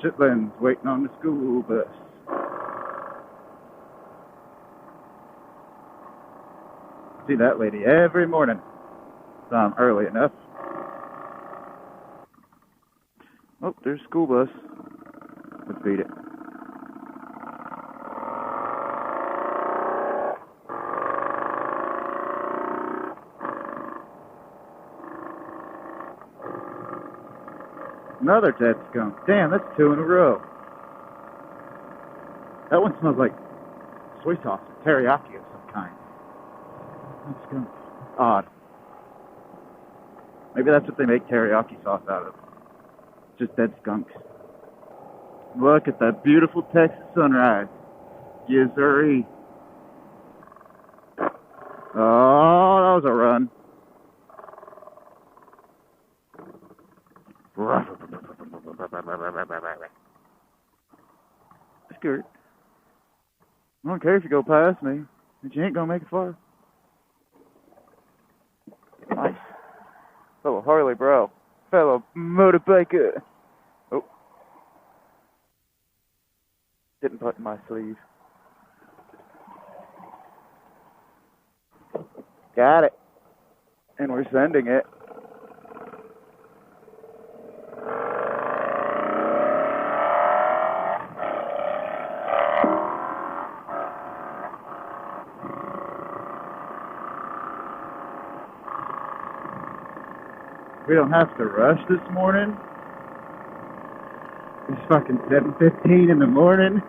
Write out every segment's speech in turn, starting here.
Chitlins waiting on the school bus. See that lady every morning. So I'm early enough. Oh, there's a school bus. Let's beat it. Another dead skunk. Damn, that's 2 in a row. That one smells like soy sauce or teriyaki of some kind. That skunk. Odd. Maybe that's what they make teriyaki sauce out of. Just dead skunks. Look at that beautiful Texas sunrise. Yes, sirree. Oh, that was a run. Skirt. I don't care if you go past me, but you ain't gonna make it far. Nice. Fellow Harley bro. Fellow motorbiker. Oh. Didn't button my sleeve. Got it. And we're sending it. We don't have to rush this morning. It's fucking 7:15 in the morning.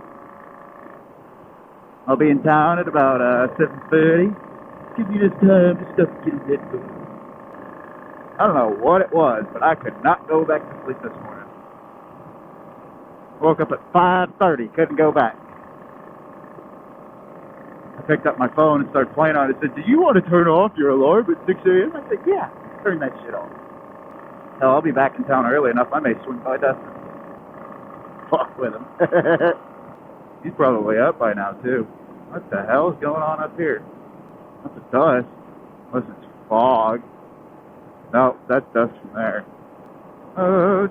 I'll be in town at about 7:30. Give you this time to stuff get in bed. I don't know what it was, but I could not go back to sleep this morning. Woke up at 5:30, couldn't go back. I picked up my phone and started playing on it. It said, "Do you want to turn off your alarm at 6 a.m.?" I said, "Yeah, turn that shit off." Hell, I'll be back in town early enough, I may swing by Dustin. Fuck with him. He's probably up by now, too. What the hell is going on up here? That's the dust. Unless it's fog. No, that's dust from there. Oh,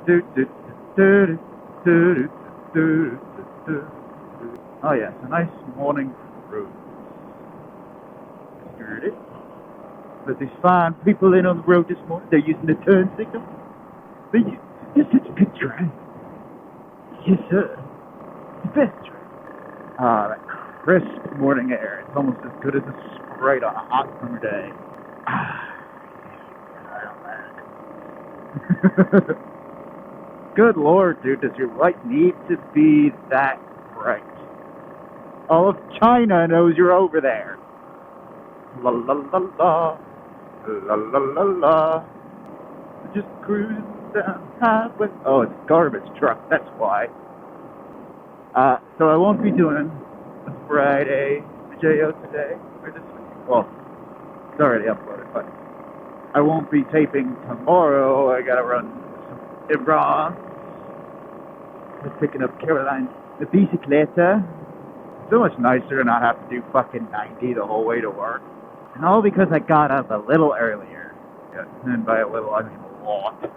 oh yes, a nice morning road. Stirred it. But these fine people in on the road this morning, they're using the turn signal. You're such a good driver. Yes, sir. The best driver. Ah, that crisp morning air. It's almost as good as a Sprite on a hot summer day. Good Lord, dude, does your light need to be that bright? All of China knows you're over there. La la la la. La la la la. Just cruising down highway. Oh, it's a garbage truck, that's why. So I won't be doing a Friday video today, or this week. Well, it's already uploaded, but I won't be taping tomorrow. I gotta run some errands. Just picking up Caroline the bicicleta. So much nicer to not have to do fucking 90 the whole way to work. And all because I got up a little earlier. Yeah, and by a little, I mean a lot.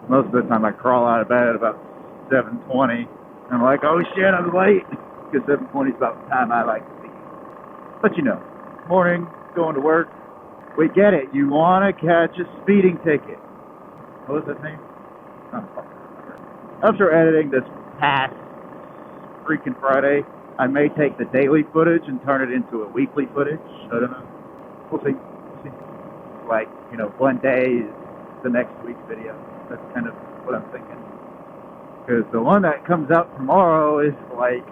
Most of the time I crawl out of bed at about 7:20. And I'm like, oh shit, I'm late. Because 7:20 is about the time I like to leave. But you know, morning, going to work. We get it. You want to catch a speeding ticket. What was that name? Oh, fuck. After editing this past freaking Friday, I may take the daily footage and turn it into a weekly footage. I don't know. We'll see. Like, you know, one day is the next week's video. That's kind of what I'm thinking. Because the one that comes out tomorrow is like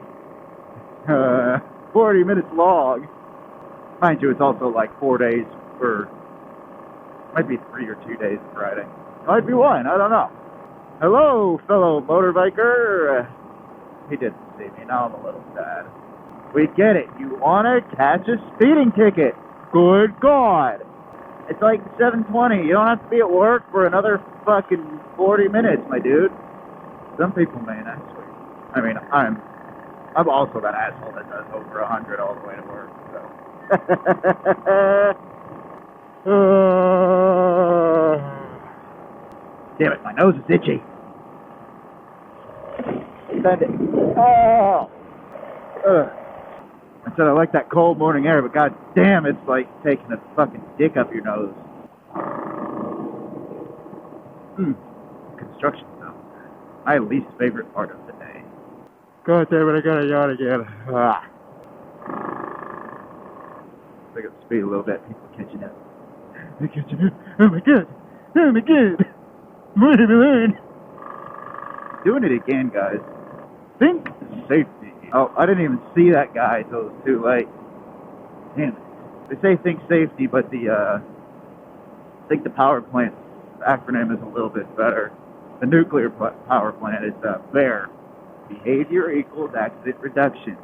40 minutes long. Mind you, it's also like 4 days for, might be 3 or 2 days of Friday. Might be one, I don't know. Hello, fellow motorbiker. He didn't see me, now I'm a little sad. We get it, you want to catch a speeding ticket. Good God. It's like 7:20. You don't have to be at work for another fucking 40 minutes, my dude. Some people may, that's sweet. I mean, I'm also that asshole that does over 100 all the way to work, so. Damn it, my nose is itchy. Send it. Oh! I said I like that cold morning air, but god damn, it's like taking a fucking dick up your nose. Construction stuff. My least favorite part of the day. God damn it, I gotta yawn again. Pick up speed a little bit, people catching up. They're catching up. Oh my god! Oh my god! What have I learned? Doing it again, guys. Think safety. Oh, I didn't even see that guy until it was too late. Damn it. They say think safety, but I think the power plant acronym is a little bit better. The nuclear power plant is BEAR. Behavior equals accident reduction.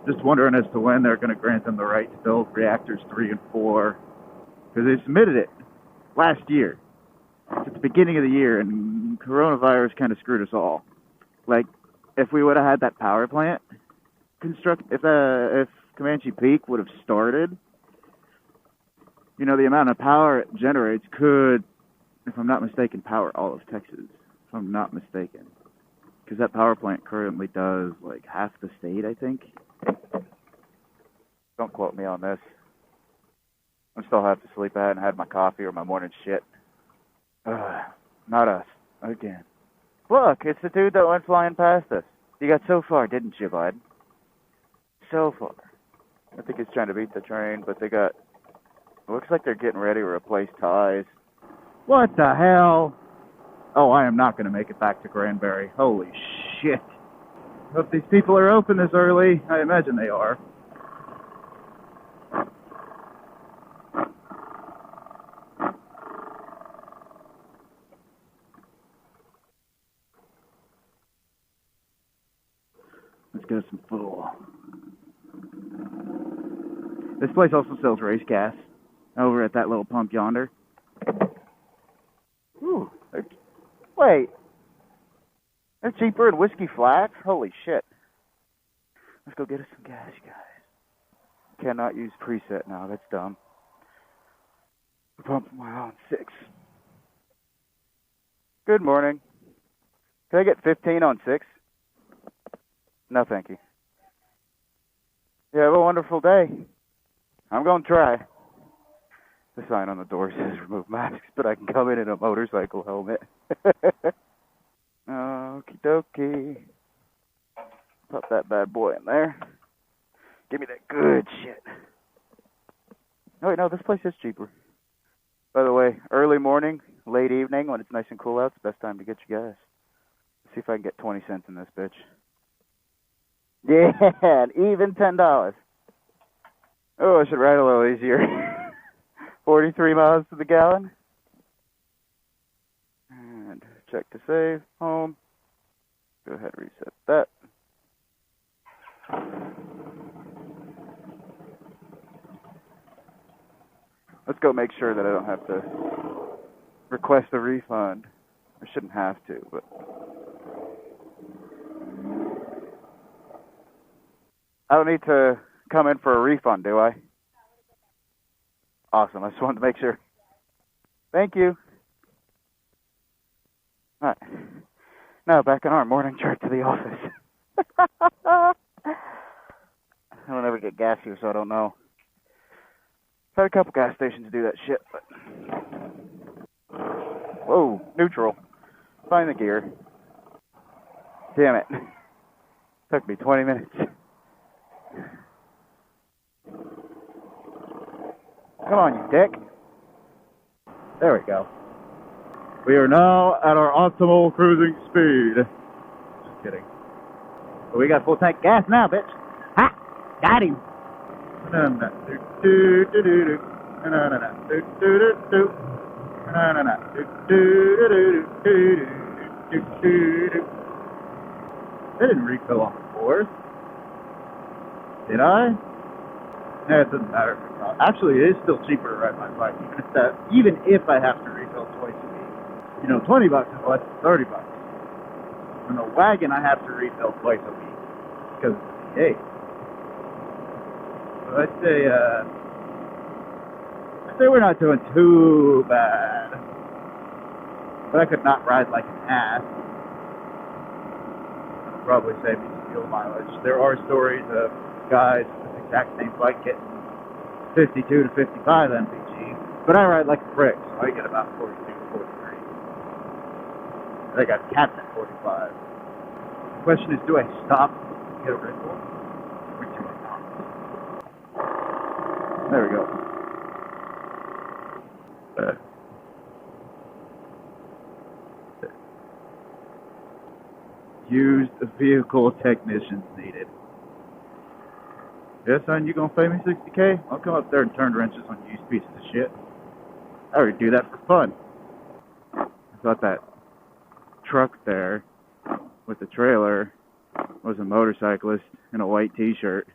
Just wondering as to when they're going to grant them the right to build reactors 3 and 4. Because they submitted it last year. At the beginning of the year, and coronavirus kind of screwed us all. Like, if we would have had that power plant if Comanche Peak would have started, you know, the amount of power it generates could, if I'm not mistaken, power all of Texas. If I'm not mistaken. Because that power plant currently does, like, half the state, I think. Don't quote me on this. I'm still half asleep. I hadn't had my coffee or my morning shit. Not us. Again. Look, it's the dude that went flying past us. You got so far, didn't you, bud? So far. I think he's trying to beat the train, but they got... Looks like they're getting ready to replace ties. What the hell? Oh, I am not going to make it back to Granbury. Holy shit. Hope these people are open this early. I imagine they are. Let's get some food. This place also sells race gas over at that little pump yonder. Ooh, wait. They're cheaper than whiskey flats? Holy shit. Let's go get us some gas, you guys. Cannot use preset now, that's dumb. The pump mile on 6. Good morning. Can I get 15 on 6? No, thank you. You have a wonderful day. I'm going to try. The sign on the door says remove masks, but I can come in a motorcycle helmet. Okie dokie. Pop that bad boy in there. Give me that good shit. Oh, wait, no, this place is cheaper. By the way, early morning, late evening, when it's nice and cool out, it's the best time to get you gas. Let's see if I can get 20 cents in this bitch. Yeah, even $10. Oh, I should ride a little easier. 43 miles to the gallon. And check to save. Home. Go ahead and reset that. Let's go make sure that I don't have to request a refund. I shouldn't have to, but... I don't need to come in for a refund, do I? Awesome. I just wanted to make sure. Thank you. All right. Now back on our morning trip to the office. I don't ever get gas here, so I don't know. I've had a couple gas stations do that shit, but... Whoa, neutral. Find the gear. Damn it. Took me 20 minutes. Come on, you dick. There we go. We are now at our optimal cruising speed. Just kidding. But we got full tank gas now, bitch. Ha! Got him. I didn't refill on the 4th. Did I? Yeah, it doesn't matter if it's not. Actually, it is still cheaper to ride my bike, even if I have to refill twice a week. You know, $20 is less than $30. In the wagon, I have to refill twice a week because of the V8. So I'd say we're not doing too bad. But I could not ride like an ass. It'll probably save me some fuel mileage. There are stories of guys with the exact same bike getting 52 to 55 mpg, but I ride like a brick, so I get about 42 to 43. They got capped at 45. The question is, do I stop to get a Red Bull? Or do I not? There we go. Used vehicle technicians needed. Yeah, son, you gonna pay me $60K? I'll come up there and turn wrenches on used pieces of shit. I already do that for fun. I thought that truck there with the trailer was a motorcyclist in a white t-shirt.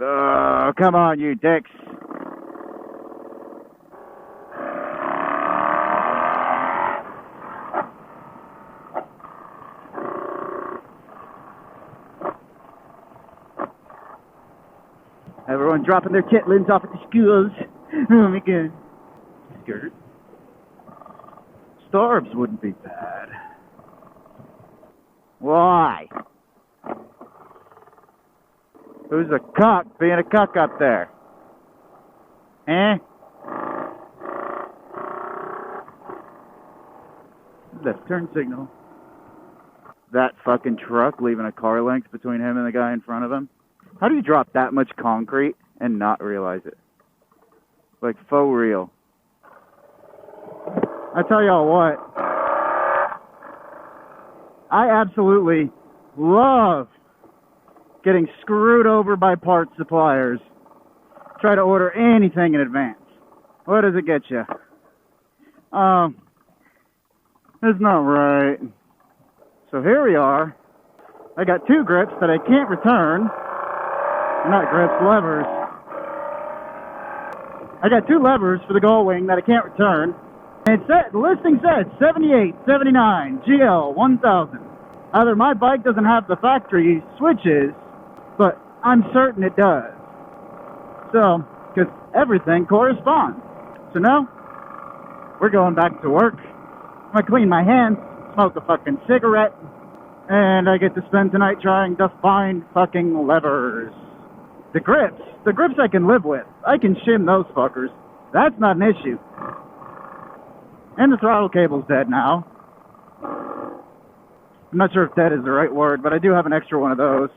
Oh, come on, you dicks. Everyone dropping their chitlins off at the schools. Oh my god. Skirt. Starbs wouldn't be bad. Why? Who's a cuck being a cuck up there? Eh? Left turn signal. That fucking truck leaving a car length between him and the guy in front of him. How do you drop that much concrete and not realize it? Like, faux real. I tell y'all what. I absolutely love getting screwed over by parts suppliers. Try to order anything in advance. What does it get you? It's not right. So here we are. I got 2 grips that I can't return. Not grips, levers. I got 2 levers for the gull wing that I can't return. And the listing said 78, 79, GL 1000. Either my bike doesn't have the factory switches, but I'm certain it does. So, because everything corresponds. So now, we're going back to work. I'm gonna clean my hands, smoke a fucking cigarette, and I get to spend tonight trying to find fucking levers. The grips I can live with. I can shim those fuckers. That's not an issue. And the throttle cable's dead now. I'm not sure if dead is the right word, but I do have an extra one of those.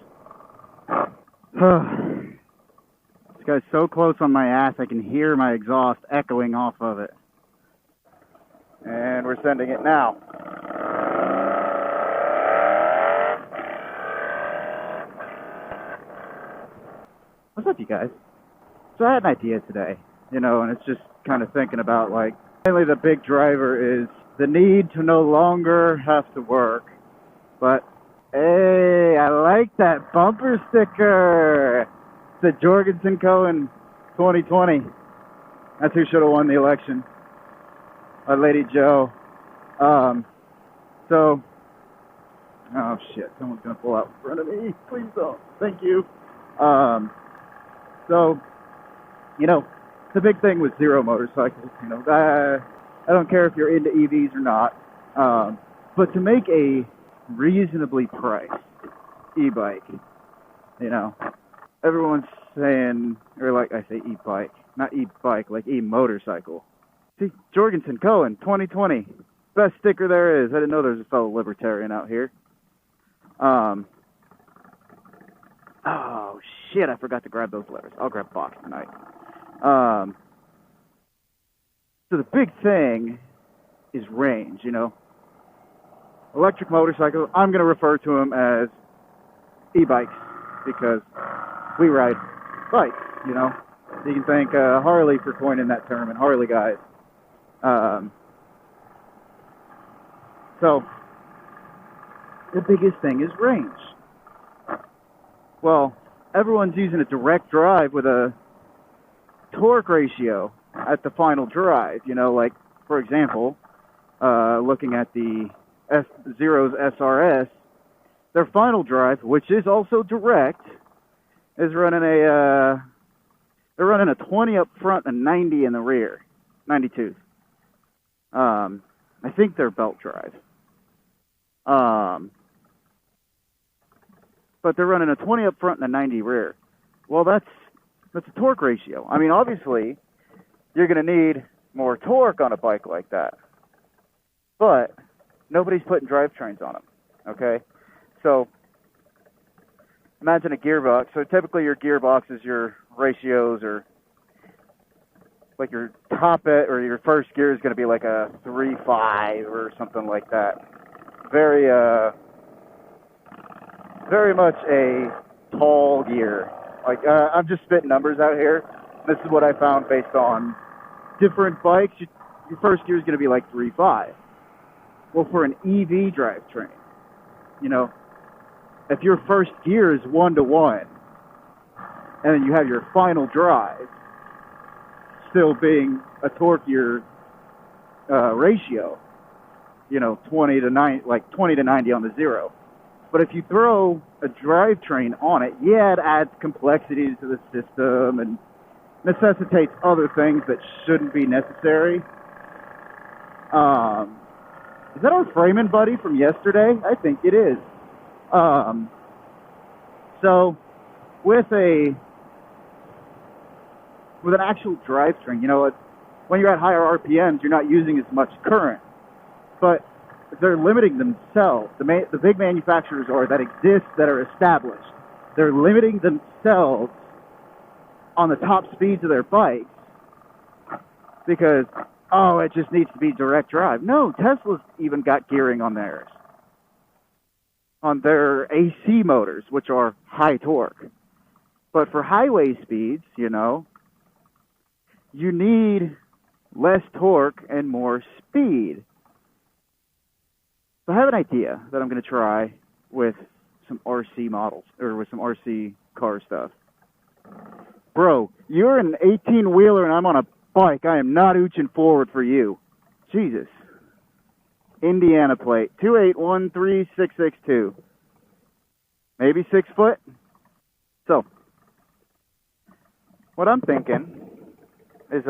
This guy's so close on my ass, I can hear my exhaust echoing off of it. And we're sending it now. What's up, you guys? So I had an idea today, and it's just kind of thinking about, like, mainly the big driver is the need to no longer have to work. But, hey, I like that bumper sticker. It's the Jorgensen Cohen 2020. That's who should have won the election. Lady Joe. Oh shit, someone's gonna pull out in front of me. Please don't. Thank you. The big thing with zero motorcycles, I don't care if you're into EVs or not, but to make a reasonably priced e-bike, everyone's saying, or like I say e-bike, not e-bike, like e-motorcycle. See, Jorgensen Cohen, 2020, best sticker there is. I didn't know there was a fellow libertarian out here. Oh shit, I forgot to grab those levers. I'll grab box tonight. So the big thing is range, Electric motorcycles, I'm going to refer to them as e-bikes because we ride bikes, You can thank Harley for coining that term, and Harley guys. So the biggest thing is range. Well, everyone's using a direct drive with a torque ratio at the final drive. You know, like, for example, looking at the Zero's SRS, their final drive, which is also direct, is running they're running a 20 up front and 90 in the rear, 92. I think they're belt drive. But they're running a 20 up front and a 90 rear. Well, that's a torque ratio. I mean, obviously, you're going to need more torque on a bike like that. But nobody's putting drivetrains on them, okay? So imagine a gearbox. So typically your gearbox is your ratios, or like your top or your first gear is going to be like a 3.5 or something like that. Very much a tall gear. Like, I'm just spitting numbers out here. This is what I found based on different bikes. Your first gear is going to be like 3.5. Well, for an EV drivetrain, you know, if your first gear is 1-to-1, and then you have your final drive still being a torque gear ratio, you know, 20 to 90 on the zero. But if you throw a drivetrain on it, yeah, it adds complexity to the system and necessitates other things that shouldn't be necessary. Is that our framing buddy from yesterday? I think it is. So with an actual drivetrain, you know, when you're at higher RPMs, you're not using as much current, but they're limiting themselves. The big manufacturers that exist, that are established, they're limiting themselves on the top speeds of their bikes because, oh, it just needs to be direct drive. No, Tesla's even got gearing on theirs, on their AC motors, which are high torque. But for highway speeds, you know, you need less torque and more speed. So I have an idea that I'm going to try with some RC models, or with some RC car stuff. Bro, you're an 18-wheeler and I'm on a bike. I am not ooching forward for you. Jesus. Indiana plate, 2813662. Maybe 6 foot? So, what I'm thinking is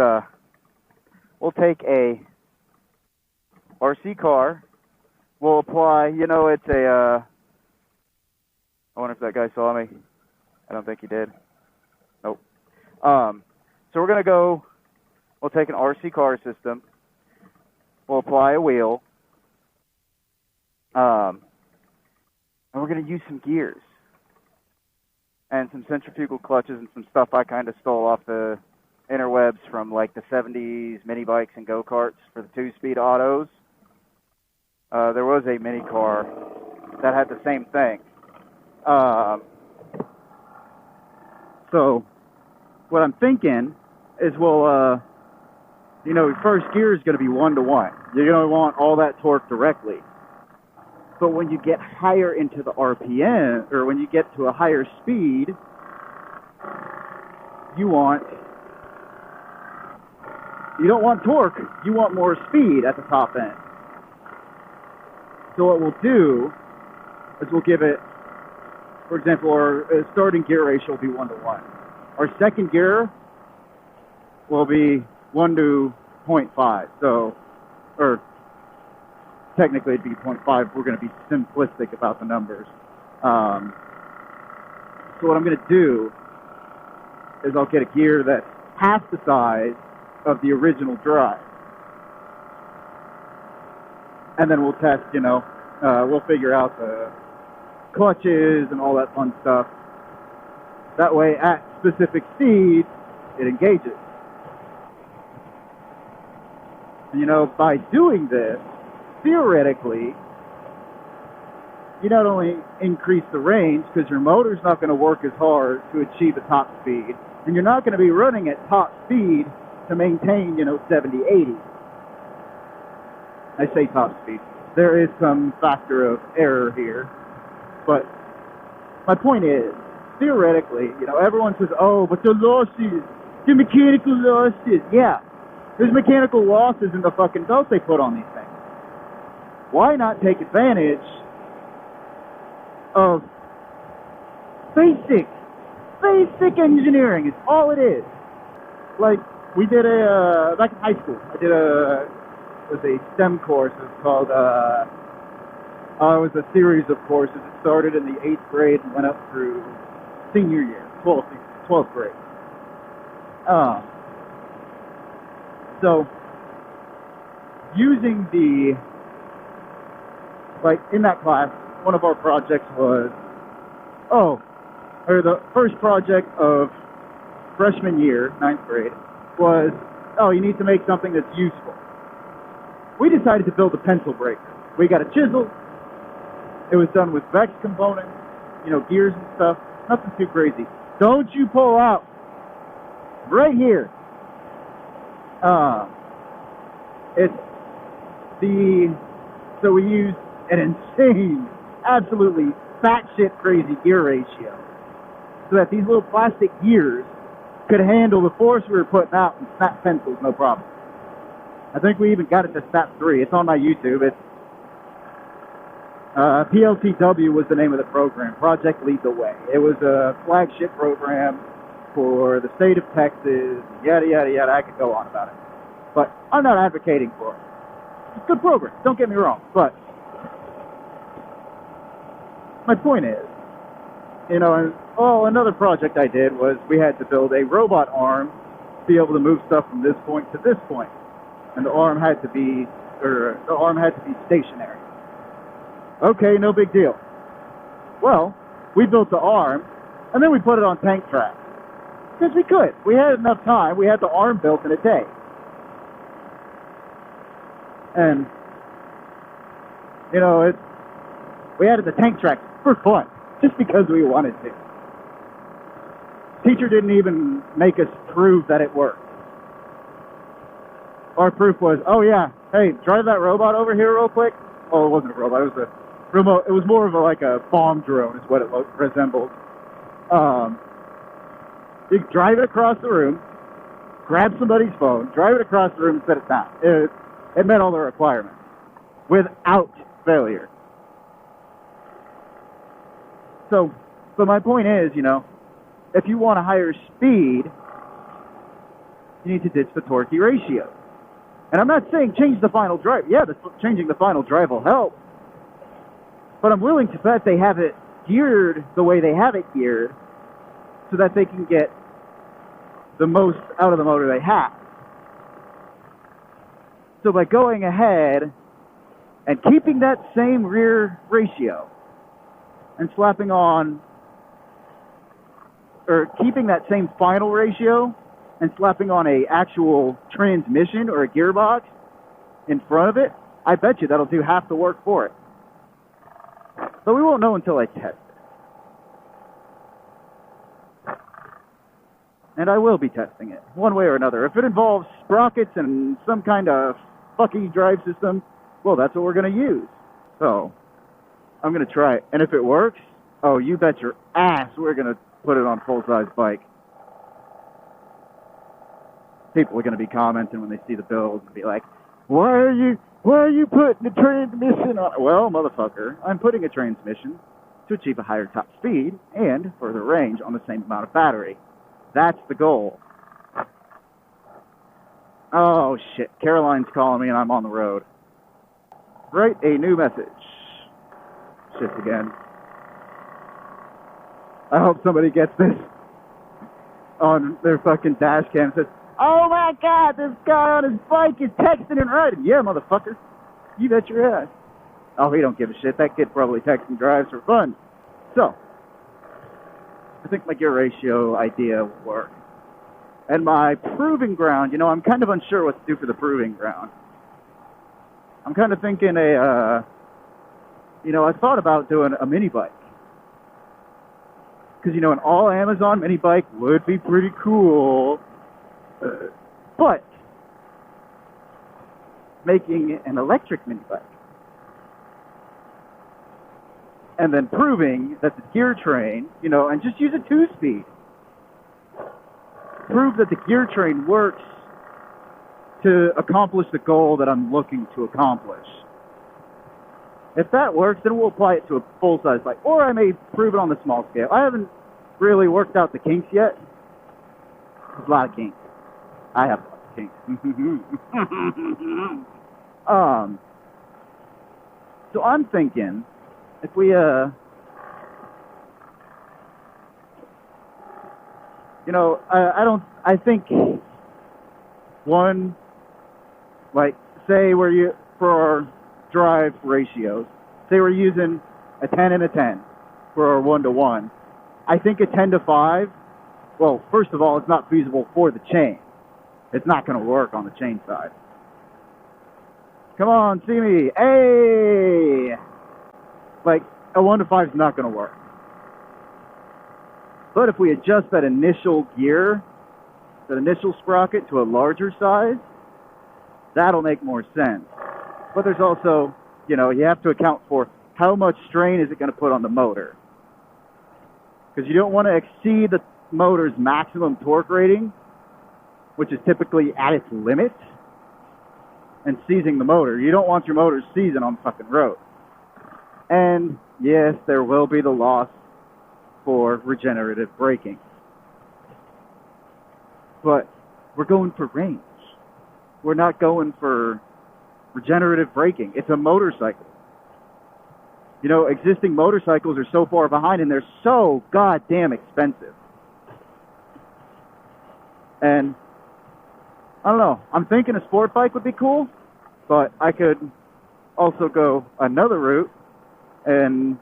we'll take a RC car. We'll apply, you know, it's a, I wonder if that guy saw me. I don't think he did. Nope. So we're going to go, we'll take an RC car system. We'll apply a wheel. And we're going to use some gears. And some centrifugal clutches and some stuff I kind of stole off the interwebs from like the 70s mini bikes and go-karts for the 2-speed autos. There was a mini car that had the same thing. So what I'm thinking is, well, you know, first gear is going to be 1-to-1. You're going to want all that torque directly. But when you get higher into the RPM, or when you get to a higher speed, you don't want torque, you want more speed at the top end. So what we'll do is we'll give it, for example, our starting gear ratio will be 1-to-1. Our second gear will be 1-to-0.5. So, or technically it'd be 0.5. We're going to be simplistic about the numbers. So what I'm going to do is I'll get a gear that's half the size of the original drive. And then we'll test, you know, we'll figure out the clutches and all that fun stuff. That way, at specific speeds, it engages. You know, by doing this, theoretically, you not only increase the range, because your motor's not going to work as hard to achieve a top speed, and you're not going to be running at top speed to maintain, you know, 70, 80. I say top speed. There is some factor of error here. But my point is, theoretically, you know, everyone says, oh, but the losses, the mechanical losses. Yeah, there's mechanical losses in the fucking belt they put on these things. Why not take advantage of basic engineering is all it is. Like, we did back in high school, I did it was a STEM course. It was called, it was a series of courses. It started in the 8th grade and went up through senior year, 12th grade. So, using in that class, one of our projects was, the first project of freshman year, 9th grade, was, you need to make something that's useful. We decided to build a pencil breaker. We got a chisel. It was done with Vex components, you know, gears and stuff. Nothing too crazy. Don't you pull out. Right here. So we used an insane, absolutely batshit crazy gear ratio, so that these little plastic gears could handle the force we were putting out and snap pencils, no problem. I think we even got it to snap 3. It's on my YouTube. It's PLTW was the name of the program. Project Lead the Way. It was a flagship program for the state of Texas. Yada yada yada. I could go on about it, but I'm not advocating for it. It's a good program. Don't get me wrong, but my point is, you know, another project I did was we had to build a robot arm to be able to move stuff from this point to this point, and the arm had to be stationary. Okay, no big deal. Well, we built the arm, and then we put it on tank tracks because we could. We had enough time. We had the arm built in a day, and you know, we added the tank tracks for fun, just because we wanted to. Teacher didn't even make us prove that it worked. Our proof was, oh yeah, hey, drive that robot over here real quick. Oh, it wasn't a robot, it was a remote. It was more of like a bomb drone is what it resembled. You drive it across the room, grab somebody's phone, drive it across the room and set it down. It met all the requirements without failure. So my point is, you know, if you want a higher speed, you need to ditch the torquey ratio. And I'm not saying change the final drive. Yeah, changing the final drive will help. But I'm willing to bet they have it geared the way they have it geared so that they can get the most out of the motor they have. So by going ahead and keeping that same rear ratio and slapping on, or keeping that same final ratio and slapping on a actual transmission or a gearbox in front of it, I bet you that'll do half the work for it. But we won't know until I test it. And I will be testing it, one way or another. If it involves sprockets and some kind of fucky drive system, well, that's what we're going to use. So, I'm going to try it. And if it works, oh, you bet your ass we're going to put it on full-size bike. People are going to be commenting when they see the build and be like, why are you putting a transmission on it? Well, motherfucker, I'm putting a transmission to achieve a higher top speed and further range on the same amount of battery. That's the goal. Oh, shit. Caroline's calling me and I'm on the road. Write a new message. Shit again. I hope somebody gets this on their fucking dash cam and says, oh my god, this guy on his bike is texting and writing. Yeah, motherfucker. You bet your ass. Oh, he don't give a shit. That kid probably texts and drives for fun. So, I think my gear ratio idea will work. And my proving ground, you know, I'm kind of unsure what to do for the proving ground. I'm kind of thinking I thought about doing a mini bike. Because, you know, an all Amazon mini bike would be pretty cool. But making an electric mini bike and then proving that the gear train, you know, and just use a 2-speed. Prove that the gear train works to accomplish the goal that I'm looking to accomplish. If that works, then we'll apply it to a full-size bike. Or I may prove it on the small scale. I haven't really worked out the kinks yet. There's a lot of kinks. I have lots of kinks. So I'm thinking, if we, you know, I think one, like, say for our drive ratios, say we're using a 10 and a 10 for our 1-to-1. I think a 10-to-5, well, first of all, it's not feasible for the chain. It's not going to work on the chain side. Come on, see me. Hey! Like, a 1-to-5 is not going to work. But if we adjust that initial gear, that initial sprocket to a larger size, that'll make more sense. But there's also, you know, you have to account for how much strain is it going to put on the motor. Because you don't want to exceed the motor's maximum torque rating, which is typically at its limit, and seizing the motor. You don't want your motor seizing on the fucking road. And yes, there will be the loss for regenerative braking. But we're going for range. We're not going for regenerative braking. It's a motorcycle. You know, existing motorcycles are so far behind and they're so goddamn expensive. And I don't know, I'm thinking a sport bike would be cool, but I could also go another route and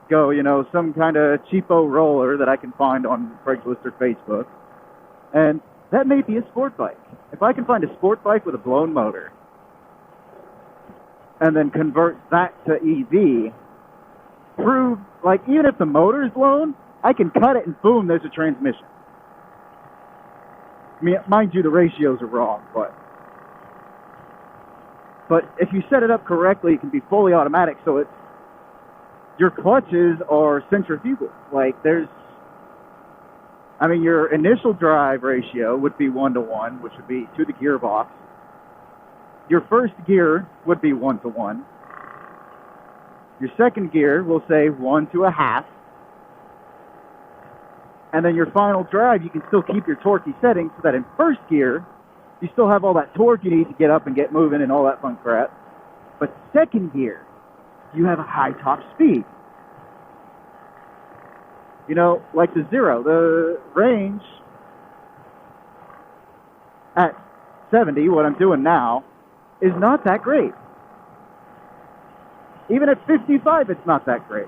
go, you know, some kind of cheapo roller that I can find on Craigslist or Facebook. And that may be a sport bike. If I can find a sport bike with a blown motor and then convert that to EV, prove, like, even if the motor is blown, I can cut it and boom, there's a transmission. I mean, mind you, the ratios are wrong, but if you set it up correctly, it can be fully automatic, so it's, your clutches are centrifugal. Like, I mean, your initial drive ratio would be 1-to-1, which would be to the gearbox. Your first gear would be 1-to-1. Your second gear will say 1-to-1/2. And then your final drive, you can still keep your torquey settings so that in first gear, you still have all that torque you need to get up and get moving and all that fun crap. But second gear, you have a high top speed. You know, like the Zero, the range at 70, what I'm doing now, is not that great. Even at 55, it's not that great.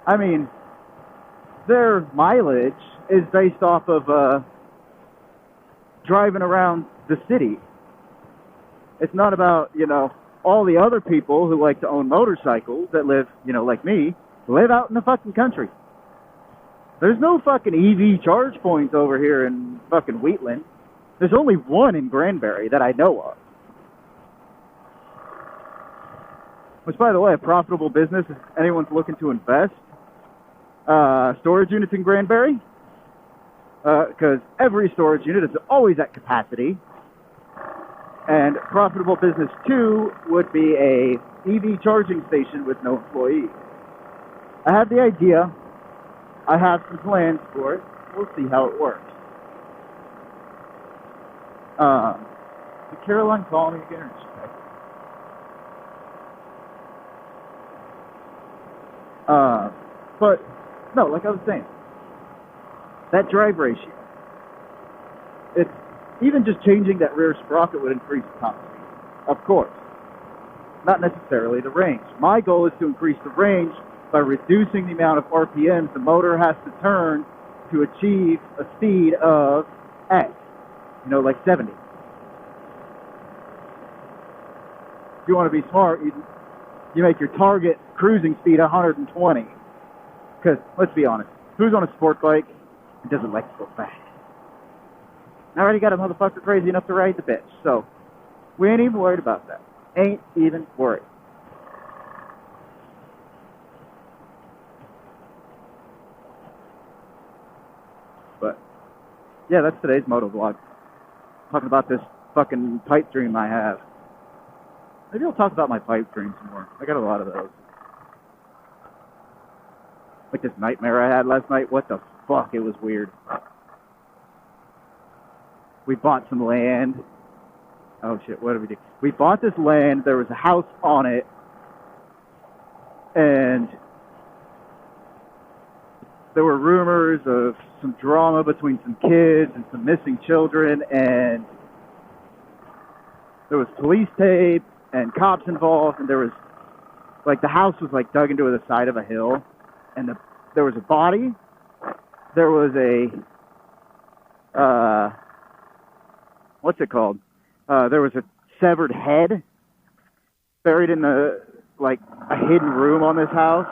I mean, their mileage is based off of driving around the city. It's not about, you know, all the other people who like to own motorcycles that live, you know, like me, live out in the fucking country. There's no fucking EV charge points over here in fucking Wheatland. There's only one in Granbury that I know of. Which, by the way, a profitable business if anyone's looking to invest. Storage units in Granbury. Because every storage unit is always at capacity. And profitable business 2 would be a EV charging station with no employees. I have the idea. I have some plans for it. We'll see how it works. Did Caroline call me again? Or but, no, like I was saying, that drive ratio, it's, even just changing that rear sprocket would increase the top speed. Of course. Not necessarily the range. My goal is to increase the range by reducing the amount of RPMs the motor has to turn to achieve a speed of X. You know, like 70. If you want to be smart, you make your target cruising speed 120. Because, let's be honest, who's on a sport bike and doesn't like to go fast? I already got a motherfucker crazy enough to ride the bitch, so we ain't even worried about that. Ain't even worried. But, yeah, that's today's moto vlog. Talking about this fucking pipe dream I have. Maybe I'll talk about my pipe dreams more. I got a lot of those. Like this nightmare I had last night. What the fuck? It was weird. We bought some land. Oh shit, what did we do? We bought this land. There was a house on it. And there were rumors of some drama between some kids and some missing children. And there was police tape and cops involved. And there was, like, the house was, like, dug into the side of a hill. And there was a body. There was a, what's it called? There was a severed head buried in the, like, a hidden room on this house.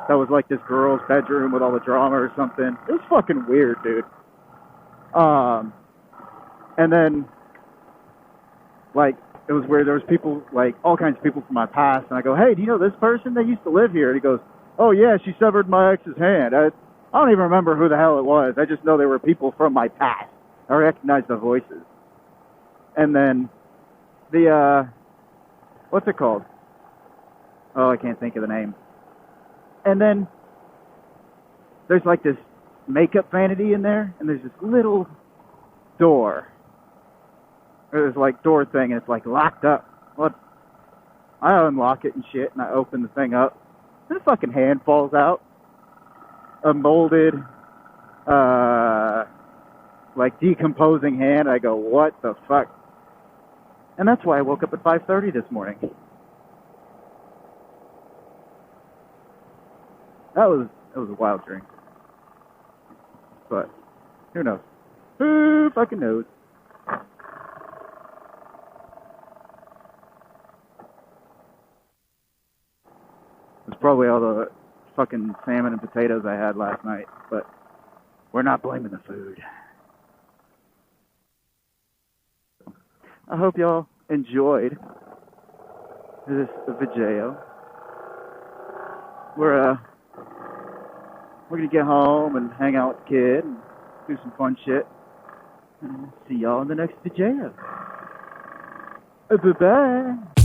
That was, like, this girl's bedroom with all the drama or something. It was fucking weird, dude. And then, like, it was weird. There was people, like, all kinds of people from my past. And I go, hey, do you know this person? They used to live here. And he goes, oh, yeah, she severed my ex's hand. I don't even remember who the hell it was. I just know they were people from my past. I recognize the voices. And then the, what's it called? Oh, I can't think of the name. And then there's like this makeup vanity in there, and there's this little door. There's like door thing, and it's like locked up. Well, I unlock it and shit, and I open the thing up. This fucking hand falls out. A molded, like decomposing hand. I go, what the fuck? And that's why I woke up at 5:30 this morning. That was a wild dream. But who knows? Who fucking knows? It's probably all the fucking salmon and potatoes I had last night, but we're not blaming the food. I hope y'all enjoyed this video. We're gonna get home and hang out with the kid and do some fun shit. And see y'all in the next video. Bye-bye.